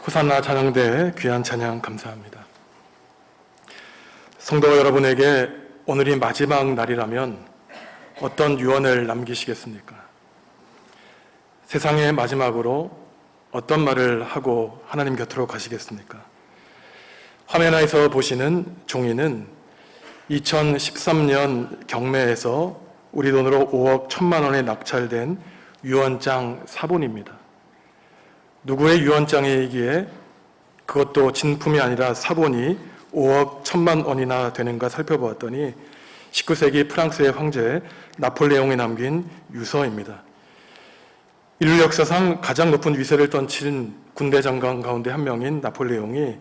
호산나 찬양대의 귀한 찬양 감사합니다. 성도 여러분에게 오늘이 마지막 날이라면 어떤 유언을 남기시겠습니까? 세상의 마지막으로 어떤 말을 하고 하나님 곁으로 가시겠습니까? 화면에서 보시는 종이는 2013년 경매에서 우리 돈으로 5억 1천만 원에 낙찰된 유언장 사본입니다. 누구의 유언장이기에 그것도 진품이 아니라 사본이 5억 1천만 원이나 되는가 살펴보았더니 19세기 프랑스의 황제 나폴레옹이 남긴 유서입니다. 인류 역사상 가장 높은 위세를 떨친 군대 장관 가운데 한 명인 나폴레옹이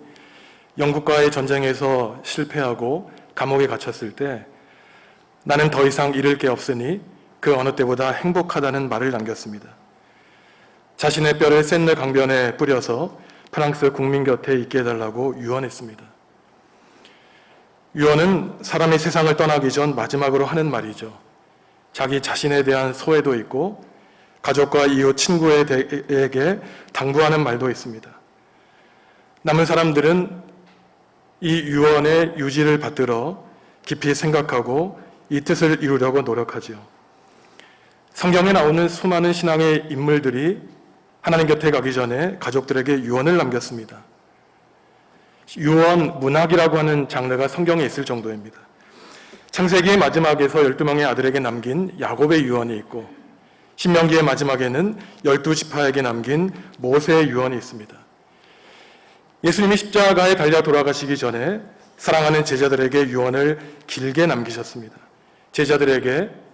영국과의 전쟁에서 실패하고 감옥에 갇혔을 때 나는 더 이상 잃을 게 없으니 그 어느 때보다 행복하다는 말을 남겼습니다. 자신의 뼈를 샌느 강변에 뿌려서 프랑스 국민 곁에 있게 해달라고 유언했습니다. 유언은 사람이 세상을 떠나기 전 마지막으로 하는 말이죠. 자기 자신에 대한 소회도 있고 가족과 이웃, 친구에게 당부하는 말도 있습니다. 남은 사람들은 이 유언의 유지를 받들어 깊이 생각하고 이 뜻을 이루려고 노력하지요. 성경에 나오는 수많은 신앙의 인물들이 하나님 곁에 가기 전에 가족들에게 유언을 남겼습니다. 유언 문학이라고 하는 장르가 성경에 있을 정도입니다. 창세기의 마지막에서 12명의 아들에게 남긴 야곱의 유언이 있고 신명기의 마지막에는 12지파에게 남긴 모세의 유언이 있습니다. 예수님이 십자가에 달려 돌아가시기 전에 사랑하는 제자들에게 유언을 길게 남기셨습니다. 제자들에게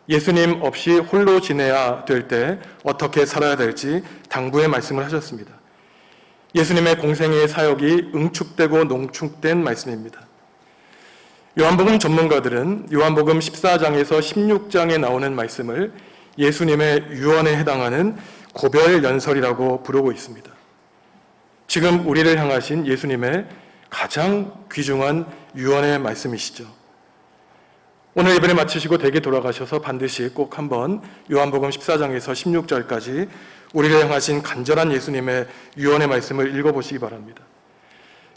예수님 없이 홀로 지내야 될 때 어떻게 살아야 될지 당부의 말씀을 하셨습니다. 예수님의 공생의 사역이 응축되고 농축된 말씀입니다. 요한복음 전문가들은 요한복음 14장에서 16장에 나오는 말씀을 예수님의 유언에 해당하는 고별연설이라고 부르고 있습니다. 지금 우리를 향하신 예수님의 가장 귀중한 유언의 말씀이시죠. 오늘 예배를 마치시고 댁에 돌아가셔서 반드시 꼭 한번 요한복음 14장에서 16절까지 우리를 향하신 간절한 예수님의 유언의 말씀을 읽어보시기 바랍니다.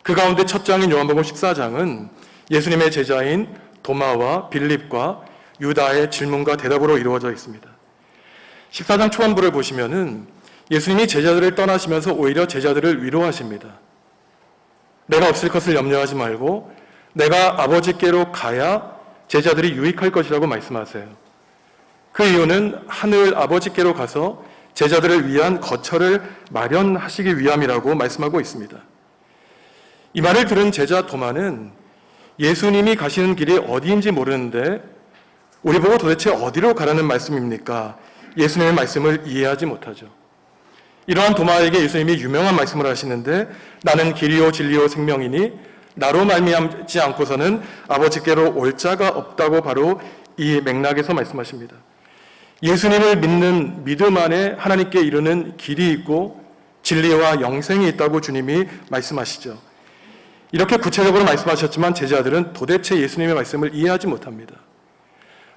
그 가운데 첫 장인 요한복음 14장은 예수님의 제자인 도마와 빌립과 유다의 질문과 대답으로 이루어져 있습니다. 14장 초반부를 보시면은 예수님이 제자들을 떠나시면서 오히려 제자들을 위로하십니다. 내가 없을 것을 염려하지 말고 내가 아버지께로 가야 제자들이 유익할 것이라고 말씀하세요. 그 이유는 하늘 아버지께로 가서 제자들을 위한 거처를 마련하시기 위함이라고 말씀하고 있습니다. 이 말을 들은 제자 도마는 예수님이 가시는 길이 어디인지 모르는데 우리 보고 도대체 어디로 가라는 말씀입니까? 예수님의 말씀을 이해하지 못하죠. 이러한 도마에게 예수님이 유명한 말씀을 하시는데 나는 길이요 진리요 생명이니 나로 말미암지 않고서는 아버지께로 올 자가 없다고 바로 이 맥락에서 말씀하십니다. 예수님을 믿는 믿음 안에 하나님께 이르는 길이 있고 진리와 영생이 있다고 주님이 말씀하시죠. 이렇게 구체적으로 말씀하셨지만 제자들은 도대체 예수님의 말씀을 이해하지 못합니다.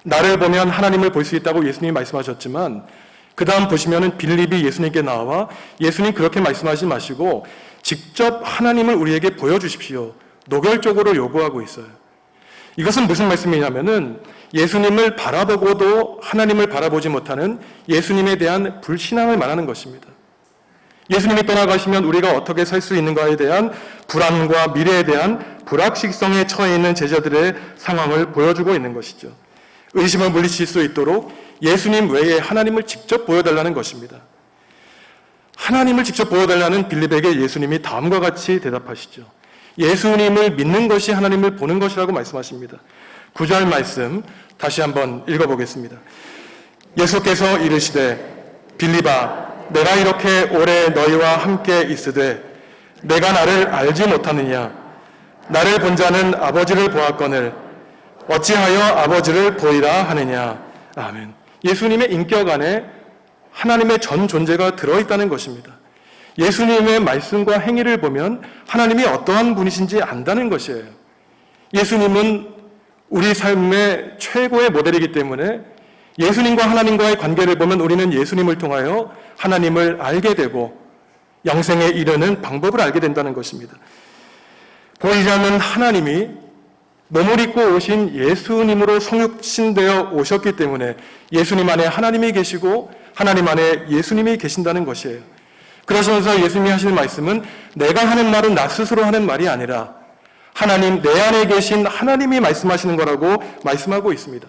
나를 보면 하나님을 볼 수 있다고 예수님이 말씀하셨지만 그 다음 보시면은 빌립이 예수님께 나와 예수님 그렇게 말씀하지 마시고 직접 하나님을 우리에게 보여주십시오. 노골적으로 요구하고 있어요. 이것은 무슨 말씀이냐면은 예수님을 바라보고도 하나님을 바라보지 못하는 예수님에 대한 불신앙을 말하는 것입니다. 예수님이 떠나가시면 우리가 어떻게 살 수 있는가에 대한 불안과 미래에 대한 불확실성에 처해 있는 제자들의 상황을 보여주고 있는 것이죠. 의심을 물리칠 수 있도록 예수님 외에 하나님을 직접 보여달라는 것입니다. 하나님을 직접 보여달라는 빌립에게 예수님이 다음과 같이 대답하시죠. 예수님을 믿는 것이 하나님을 보는 것이라고 말씀하십니다. 9절 말씀 다시 한번 읽어보겠습니다. 예수께서 이르시되 빌립아 내가 이렇게 오래 너희와 함께 있으되 내가 나를 알지 못하느냐 나를 본 자는 아버지를 보았거늘 어찌하여 아버지를 보이라 하느냐. 아멘. 예수님의 인격 안에 하나님의 전 존재가 들어있다는 것입니다. 예수님의 말씀과 행위를 보면 하나님이 어떠한 분이신지 안다는 것이에요. 예수님은 우리 삶의 최고의 모델이기 때문에 예수님과 하나님과의 관계를 보면 우리는 예수님을 통하여 하나님을 알게 되고 영생에 이르는 방법을 알게 된다는 것입니다. 보이지 않는 하나님이 몸을 입고 오신 예수님으로 성육신되어 오셨기 때문에 예수님 안에 하나님이 계시고 하나님 안에 예수님이 계신다는 것이에요. 그러시면서 예수님이 하시는 말씀은 내가 하는 말은 나 스스로 하는 말이 아니라 하나님, 내 안에 계신 하나님이 말씀하시는 거라고 말씀하고 있습니다.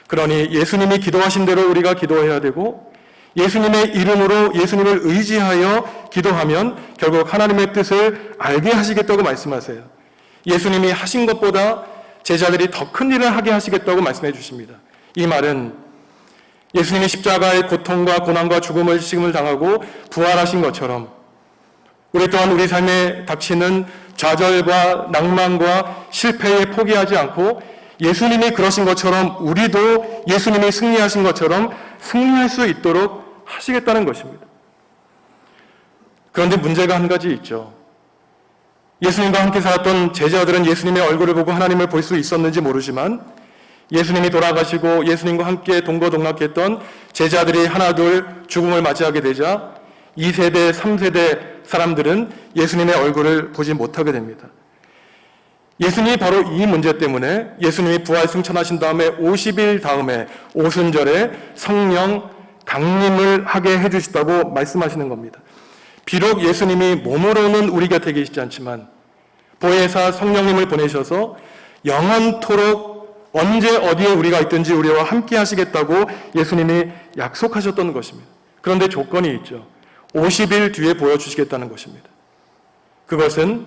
그러니 예수님이 기도하신 대로 우리가 기도해야 되고 예수님의 이름으로 예수님을 의지하여 기도하면 결국 하나님의 뜻을 알게 하시겠다고 말씀하세요. 예수님이 하신 것보다 제자들이 더 큰 일을 하게 하시겠다고 말씀해 주십니다. 이 말은 예수님이 십자가의 고통과 고난과 죽음을 당하고 부활하신 것처럼 우리 또한 우리 삶에 닥치는 좌절과 낭만과 실패에 포기하지 않고 예수님이 그러신 것처럼 우리도 예수님이 승리하신 것처럼 승리할 수 있도록 하시겠다는 것입니다. 그런데 문제가 한 가지 있죠. 예수님과 함께 살았던 제자들은 예수님의 얼굴을 보고 하나님을 볼 수 있었는지 모르지만 예수님이 돌아가시고 예수님과 함께 동거동락했던 제자들이 하나둘 죽음을 맞이하게 되자 2세대, 3세대 사람들은 예수님의 얼굴을 보지 못하게 됩니다. 예수님이 바로 이 문제 때문에 예수님이 부활 승천하신 다음에 50일 다음에 오순절에 성령 강림을 하게 해주시다고 말씀하시는 겁니다. 비록 예수님이 몸으로는 우리 곁에 계시지 않지만 보혜사 성령님을 보내셔서 영원토록 언제 어디에 우리가 있든지 우리와 함께 하시겠다고 예수님이 약속하셨던 것입니다. 그런데 조건이 있죠. 50일 뒤에 보여주시겠다는 것입니다. 그것은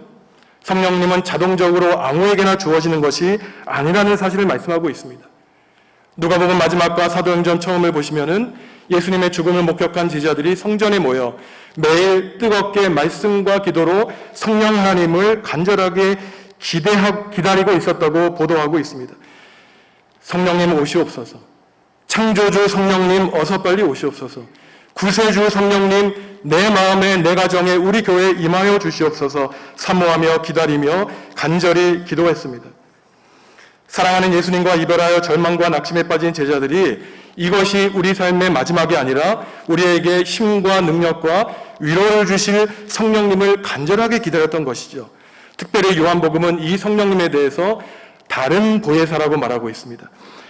성령님은 자동적으로 아무에게나 주어지는 것이 아니라는 사실을 말씀하고 있습니다. 누가복음 마지막과 사도행전 처음을 보시면은 예수님의 죽음을 목격한 제자들이 성전에 모여 매일 뜨겁게 말씀과 기도로 성령 하나님을 간절하게 기다리고 있었다고 보도하고 있습니다. 성령님 오시옵소서. 창조주 성령님 어서 빨리 오시옵소서. 구세주 성령님 내 마음에 내 가정에 우리 교회에 임하여 주시옵소서 사모하며 기다리며 간절히 기도했습니다. 사랑하는 예수님과 이별하여 절망과 낙심에 빠진 제자들이 이것이 우리 삶의 마지막이 아니라 우리에게 힘과 능력과 위로를 주실 성령님을 간절하게 기다렸던 것이죠. 특별히 요한복음은 이 성령님에 대해서 다른 보혜사라고 말하고 있습니다.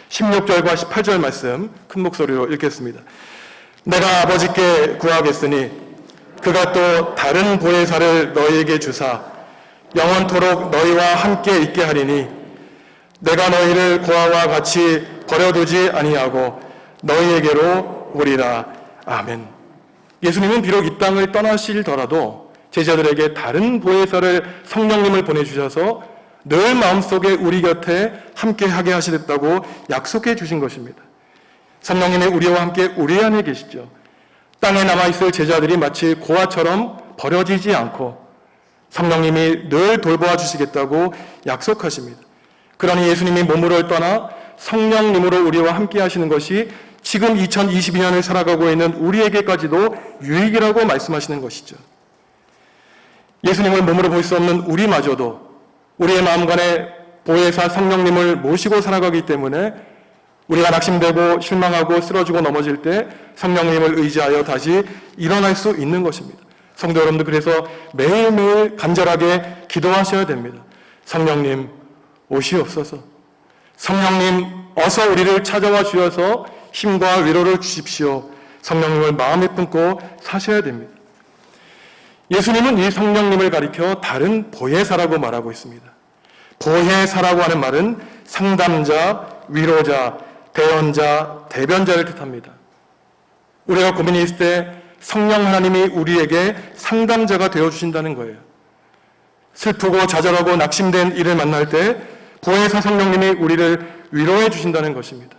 16절과 18절 말씀 큰 목소리로 읽겠습니다. 내가 아버지께 구하겠으니 그가 또 다른 보혜사를 너희에게 주사 영원토록 너희와 함께 있게 하리니 내가 너희를 고아와 같이 버려두지 아니하고 너희에게로 오리라. 아멘. 예수님은 비록 이 땅을 떠나시더라도 제자들에게 다른 보혜사를 성령님을 보내주셔서 늘 마음속에 우리 곁에 함께 하게 하시겠다고 약속해 주신 것입니다. 성령님이 우리와 함께 우리 안에 계시죠. 땅에 남아있을 제자들이 마치 고아처럼 버려지지 않고 성령님이 늘 돌보아 주시겠다고 약속하십니다. 그러니 예수님이 몸으로 떠나 성령님으로 우리와 함께 하시는 것이 지금 2022년을 살아가고 있는 우리에게까지도 유익이라고 말씀하시는 것이죠. 예수님을 몸으로 볼 수 없는 우리마저도 우리의 마음간에 보혜사 성령님을 모시고 살아가기 때문에 우리가 낙심되고 실망하고 쓰러지고 넘어질 때 성령님을 의지하여 다시 일어날 수 있는 것입니다. 성도 여러분들 그래서 매일매일 간절하게 기도하셔야 됩니다. 성령님 오시옵소서. 성령님 어서 우리를 찾아와 주셔서 힘과 위로를 주십시오. 성령님을 마음에 품고 사셔야 됩니다. 예수님은 이 성령님을 가리켜 다른 보혜사라고 말하고 있습니다. 보혜사라고 하는 말은 상담자, 위로자, 대언자, 대변자를 뜻합니다. 우리가 고민이 있을 때 성령 하나님이 우리에게 상담자가 되어주신다는 거예요. 슬프고 좌절하고 낙심된 일을 만날 때 보혜사 성령님이 우리를 위로해 주신다는 것입니다.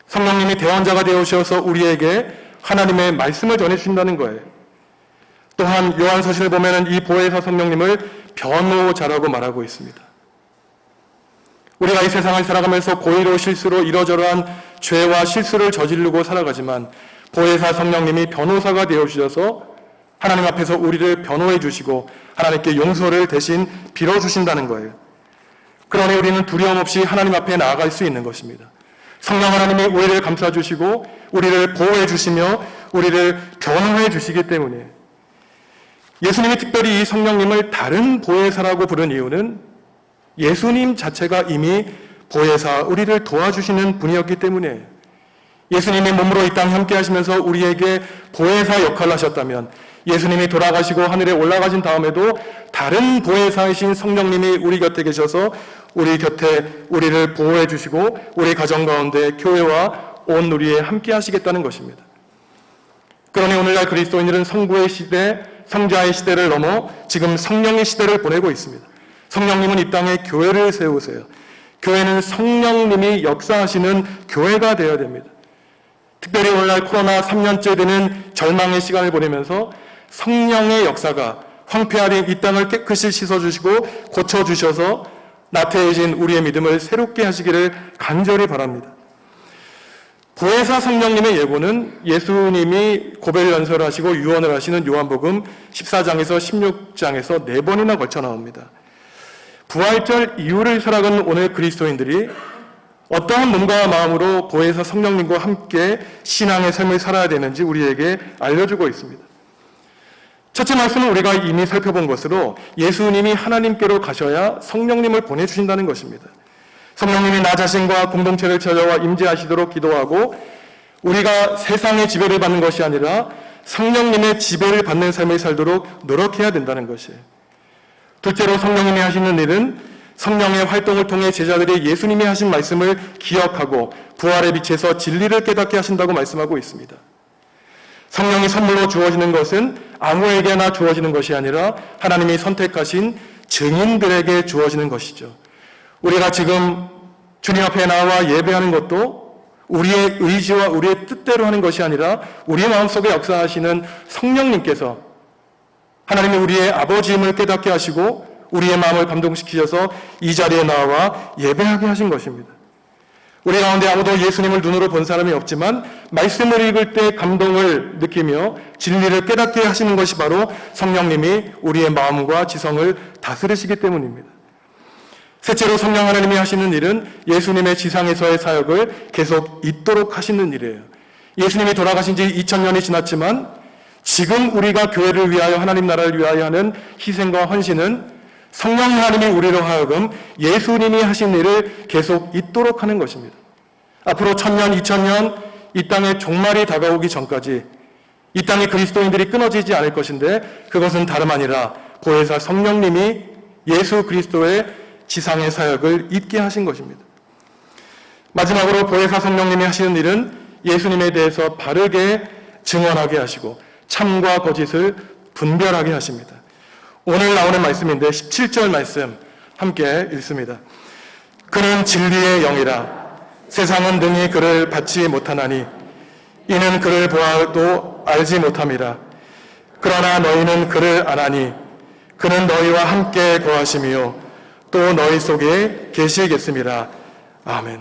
성령님이 대언자가 되어주셔서 우리에게 하나님의 말씀을 전해주신다는 거예요. 또한 요한서신을 보면 이 보혜사 성령님을 변호자라고 말하고 있습니다. 우리가 이 세상을 살아가면서 고의로 실수로 이러저러한 죄와 실수를 저지르고 살아가지만 보혜사 성령님이 변호사가 되어주셔서 하나님 앞에서 우리를 변호해 주시고 하나님께 용서를 대신 빌어주신다는 거예요. 그러니 우리는 두려움 없이 하나님 앞에 나아갈 수 있는 것입니다. 성령 하나님이 우리를 감싸주시고 우리를 보호해 주시며 우리를 변호해 주시기 때문에 예수님이 특별히 이 성령님을 다른 보혜사라고 부른 이유는 예수님 자체가 이미 보혜사, 우리를 도와주시는 분이었기 때문이에요. 예수님이 몸으로 이 땅 함께 하시면서 우리에게 보혜사 역할을 하셨다면 예수님이 돌아가시고 하늘에 올라가신 다음에도 다른 보혜사이신 성령님이 우리 곁에 계셔서 우리 곁에 우리를 보호해 주시고 우리 가정 가운데 교회와 온 우리에 함께 하시겠다는 것입니다. 그러니 오늘날 그리스도인들은 성부의 시대, 성자의 시대를 넘어 지금 성령의 시대를 보내고 있습니다. 성령님은 이 땅에 교회를 세우세요. 교회는 성령님이 역사하시는 교회가 되어야 됩니다. 특별히 오늘날 코로나 3년째 되는 절망의 시간을 보내면서 성령의 역사가 황폐하린 이 땅을 깨끗이 씻어주시고 고쳐주셔서 나태해진 우리의 믿음을 새롭게 하시기를 간절히 바랍니다. 보혜사 성령님의 예고는 예수님이 고별 연설을 하시고 유언을 하시는 요한복음 14장에서 16장에서 4번이나 걸쳐 나옵니다. 부활절 이후를 살아가는 오늘 그리스도인들이 어떠한 몸과 마음으로 보혜사 성령님과 함께 신앙의 삶을 살아야 되는지 우리에게 알려주고 있습니다. 첫째 말씀은 우리가 이미 살펴본 것으로 예수님이 하나님께로 가셔야 성령님을 보내주신다는 것입니다. 성령님이 나 자신과 공동체를 찾아와 임재하시도록 기도하고 우리가 세상의 지배를 받는 것이 아니라 성령님의 지배를 받는 삶을 살도록 노력해야 된다는 것이에요. 둘째로 성령님이 하시는 일은 성령의 활동을 통해 제자들이 예수님이 하신 말씀을 기억하고 부활의 빛에서 진리를 깨닫게 하신다고 말씀하고 있습니다. 성령이 선물로 주어지는 것은 아무에게나 주어지는 것이 아니라 하나님이 선택하신 증인들에게 주어지는 것이죠. 우리가 지금 주님 앞에 나와 예배하는 것도 우리의 의지와 우리의 뜻대로 하는 것이 아니라 우리의 마음속에 역사하시는 성령님께서 하나님이 우리의 아버지임을 깨닫게 하시고 우리의 마음을 감동시키셔서 이 자리에 나와 예배하게 하신 것입니다. 우리 가운데 아무도 예수님을 눈으로 본 사람이 없지만 말씀을 읽을 때 감동을 느끼며 진리를 깨닫게 하시는 것이 바로 성령님이 우리의 마음과 지성을 다스리시기 때문입니다. 셋째로 성령 하나님이 하시는 일은 예수님의 지상에서의 사역을 계속 잇도록 하시는 일이에요. 예수님이 돌아가신 지 2000년이 지났지만 지금 우리가 교회를 위하여 하나님 나라를 위하여 하는 희생과 헌신은 성령 하나님이 우리로 하여금 예수님이 하신 일을 계속 잇도록 하는 것입니다. 앞으로 1000년, 2000년 이 땅의 종말이 다가오기 전까지 이 땅의 그리스도인들이 끊어지지 않을 것인데 그것은 다름 아니라 보혜사 성령님이 예수 그리스도의 지상의 사역을 잇게 하신 것입니다. 마지막으로 보혜사 성령님이 하시는 일은 예수님에 대해서 바르게 증언하게 하시고 참과 거짓을 분별하게 하십니다. 오늘 나오는 말씀인데 17절 말씀 함께 읽습니다. 그는 진리의 영이라 세상은 능히 그를 받지 못하나니 이는 그를 보아도 알지 못함이라. 그러나 너희는 그를 아나니 그는 너희와 함께 거하심이요 또 너희 속에 계시겠음이라. 아멘.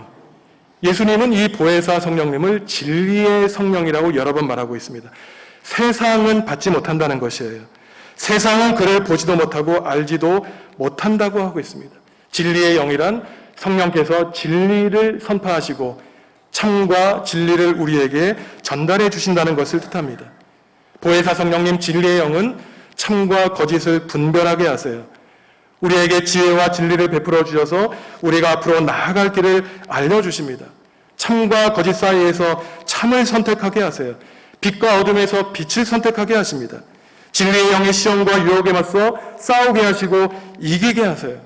예수님은 이 보혜사 성령님을 진리의 성령이라고 여러 번 말하고 있습니다. 세상은 받지 못한다는 것이에요. 세상은 그를 보지도 못하고 알지도 못한다고 하고 있습니다. 진리의 영이란 성령께서 진리를 선포하시고 참과 진리를 우리에게 전달해 주신다는 것을 뜻합니다. 보혜사 성령님 진리의 영은 참과 거짓을 분별하게 하세요. 우리에게 지혜와 진리를 베풀어 주셔서 우리가 앞으로 나아갈 길을 알려주십니다. 참과 거짓 사이에서 참을 선택하게 하세요. 빛과 어둠에서 빛을 선택하게 하십니다. 진리의 영의 시험과 유혹에 맞서 싸우게 하시고 이기게 하세요.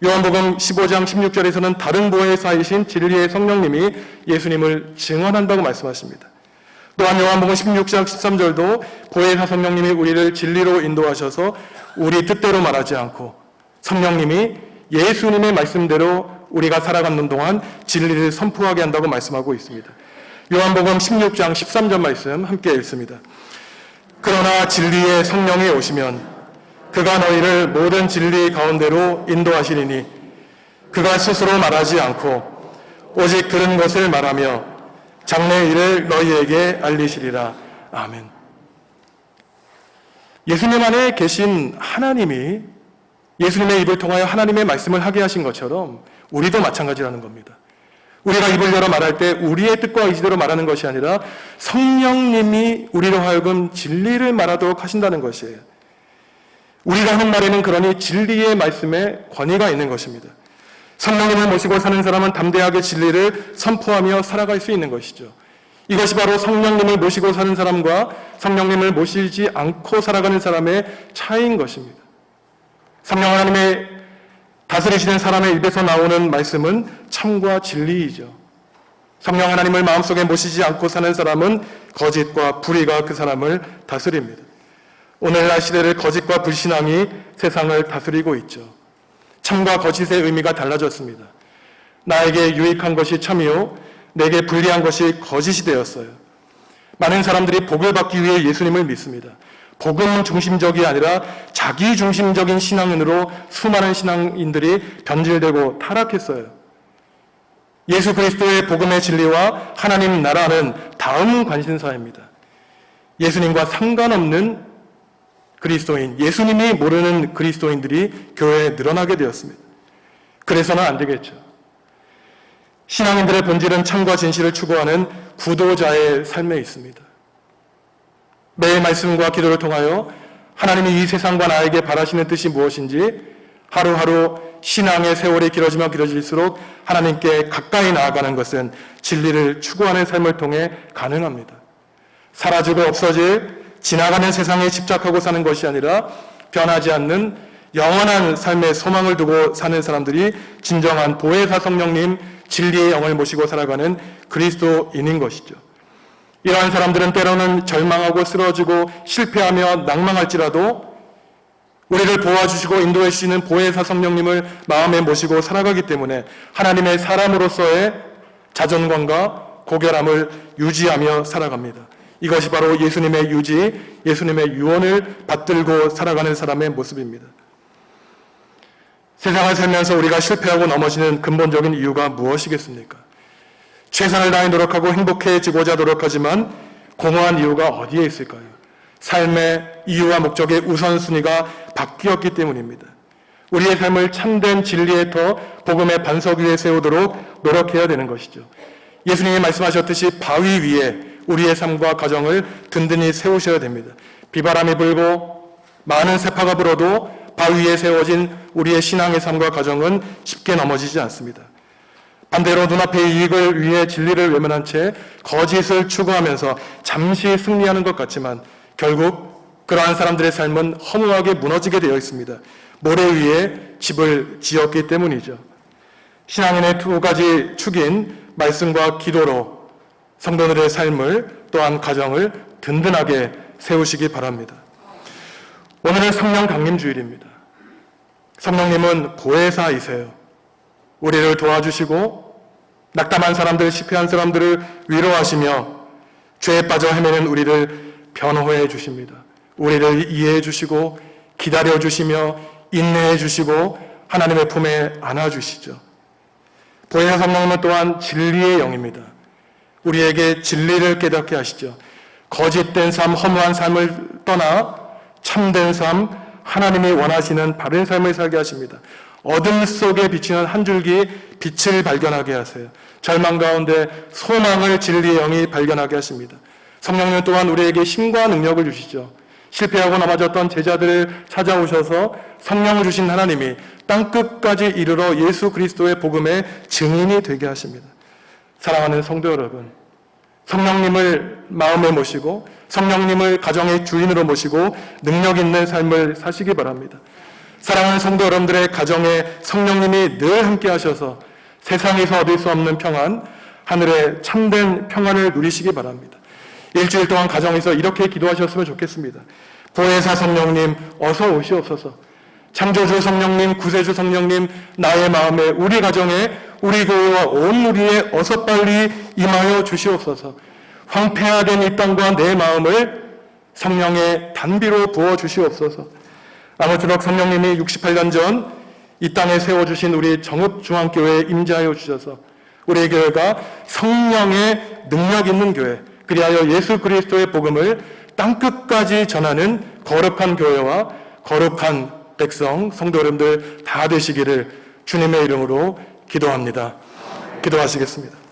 요한복음 15장 16절에서는 다른 보혜사이신 진리의 성령님이 예수님을 증언한다고 말씀하십니다. 또한 요한복음 16장 13절도 보혜사 성령님이 우리를 진리로 인도하셔서 우리 뜻대로 말하지 않고 성령님이 예수님의 말씀대로 우리가 살아가는 동안 진리를 선포하게 한다고 말씀하고 있습니다. 요한복음 16장 13절 말씀 함께 읽습니다. 그러나 진리의 성령이 오시면 그가 너희를 모든 진리 가운데로 인도하시리니 그가 스스로 말하지 않고 오직 들은 것을 말하며 장래 일을 너희에게 알리시리라. 아멘. 예수님 안에 계신 하나님이 예수님의 입을 통하여 하나님의 말씀을 하게 하신 것처럼 우리도 마찬가지라는 겁니다. 우리가 입을 열어 말할 때 우리의 뜻과 의지대로 말하는 것이 아니라 성령님이 우리로 하여금 진리를 말하도록 하신다는 것이에요. 우리가 하는 말에는 그러니 진리의 말씀에 권위가 있는 것입니다. 성령님을 모시고 사는 사람은 담대하게 진리를 선포하며 살아갈 수 있는 것이죠. 이것이 바로 성령님을 모시고 사는 사람과 성령님을 모시지 않고 살아가는 사람의 차이인 것입니다. 성령 하나님의 다스리시는 사람의 입에서 나오는 말씀은 참과 진리이죠. 성령 하나님을 마음속에 모시지 않고 사는 사람은 거짓과 불의가 그 사람을 다스립니다. 오늘날 시대를 거짓과 불신앙이 세상을 다스리고 있죠. 참과 거짓의 의미가 달라졌습니다. 나에게 유익한 것이 참이요 내게 불리한 것이 거짓이 되었어요. 많은 사람들이 복을 받기 위해 예수님을 믿습니다. 복음 중심적이 아니라 자기 중심적인 신앙으로 수많은 신앙인들이 변질되고 타락했어요. 예수 그리스도의 복음의 진리와 하나님 나라는 다음 관심사입니다. 예수님과 상관없는 그리스도인, 예수님이 모르는 그리스도인들이 교회에 늘어나게 되었습니다. 그래서는 안 되겠죠. 신앙인들의 본질은 참과 진실을 추구하는 구도자의 삶에 있습니다. 매일 말씀과 기도를 통하여 하나님이 이 세상과 나에게 바라시는 뜻이 무엇인지 하루하루 신앙의 세월이 길어지면 길어질수록 하나님께 가까이 나아가는 것은 진리를 추구하는 삶을 통해 가능합니다. 사라지고 없어질 지나가는 세상에 집착하고 사는 것이 아니라 변하지 않는 영원한 삶의 소망을 두고 사는 사람들이 진정한 보혜사 성령님 진리의 영을 모시고 살아가는 그리스도인인 것이죠. 이러한 사람들은 때로는 절망하고 쓰러지고 실패하며 낭망할지라도 우리를 도와주시고 인도해 주시는 보혜사 성령님을 마음에 모시고 살아가기 때문에 하나님의 사람으로서의 자존감과 고결함을 유지하며 살아갑니다. 이것이 바로 예수님의 유지, 예수님의 유언을 받들고 살아가는 사람의 모습입니다. 세상을 살면서 우리가 실패하고 넘어지는 근본적인 이유가 무엇이겠습니까? 최선을 다해 노력하고 행복해지고자 노력하지만 공허한 이유가 어디에 있을까요? 삶의 이유와 목적의 우선순위가 바뀌었기 때문입니다. 우리의 삶을 참된 진리의 터, 복음의 반석 위에 세우도록 노력해야 되는 것이죠. 예수님이 말씀하셨듯이 바위 위에 우리의 삶과 가정을 든든히 세우셔야 됩니다. 비바람이 불고 많은 세파가 불어도 바위에 세워진 우리의 신앙의 삶과 가정은 쉽게 넘어지지 않습니다. 반대로 눈앞의 이익을 위해 진리를 외면한 채 거짓을 추구하면서 잠시 승리하는 것 같지만 결국 그러한 사람들의 삶은 허무하게 무너지게 되어 있습니다. 모래 위에 집을 지었기 때문이죠. 신앙인의 두 가지 축인 말씀과 기도로 성도들의 삶을 또한 가정을 든든하게 세우시기 바랍니다. 오늘은 성령 강림 주일입니다. 성령님은 보혜사이세요. 우리를 도와주시고 낙담한 사람들, 실패한 사람들을 위로하시며 죄에 빠져 헤매는 우리를 변호해 주십니다. 우리를 이해해 주시고 기다려 주시며 인내해 주시고 하나님의 품에 안아 주시죠. 보혜사 성령님은 또한 진리의 영입니다. 우리에게 진리를 깨닫게 하시죠. 거짓된 삶, 허무한 삶을 떠나 참된 삶, 하나님이 원하시는 바른 삶을 살게 하십니다. 어둠 속에 비치는 한 줄기 빛을 발견하게 하세요. 절망 가운데 소망을 진리의 영이 발견하게 하십니다. 성령님 또한 우리에게 힘과 능력을 주시죠. 실패하고 넘어졌던 제자들을 찾아오셔서 성령을 주신 하나님이 땅끝까지 이르러 예수 그리스도의 복음의 증인이 되게 하십니다. 사랑하는 성도 여러분, 성령님을 마음에 모시고 성령님을 가정의 주인으로 모시고 능력 있는 삶을 사시기 바랍니다. 사랑하는 성도 여러분들의 가정에 성령님이 늘 함께 하셔서 세상에서 얻을 수 없는 평안, 하늘의 참된 평안을 누리시기 바랍니다. 일주일 동안 가정에서 이렇게 기도하셨으면 좋겠습니다. 보혜사 성령님 어서 오시옵소서. 창조주 성령님, 구세주 성령님, 나의 마음에, 우리 가정에, 우리 교회와 온 무리에 어서 빨리 임하여 주시옵소서. 황폐화된 이 땅과 내 마음을 성령의 단비로 부어주시옵소서. 아무쪼록 성령님이 68년 전 이 땅에 세워주신 우리 정읍중앙교회에 임재하여 주셔서 우리의 교회가 성령의 능력 있는 교회, 그리하여 예수 그리스도의 복음을 땅끝까지 전하는 거룩한 교회와 거룩한 백성, 성도 여러분들 다 되시기를 주님의 이름으로 기도합니다. 기도하시겠습니다.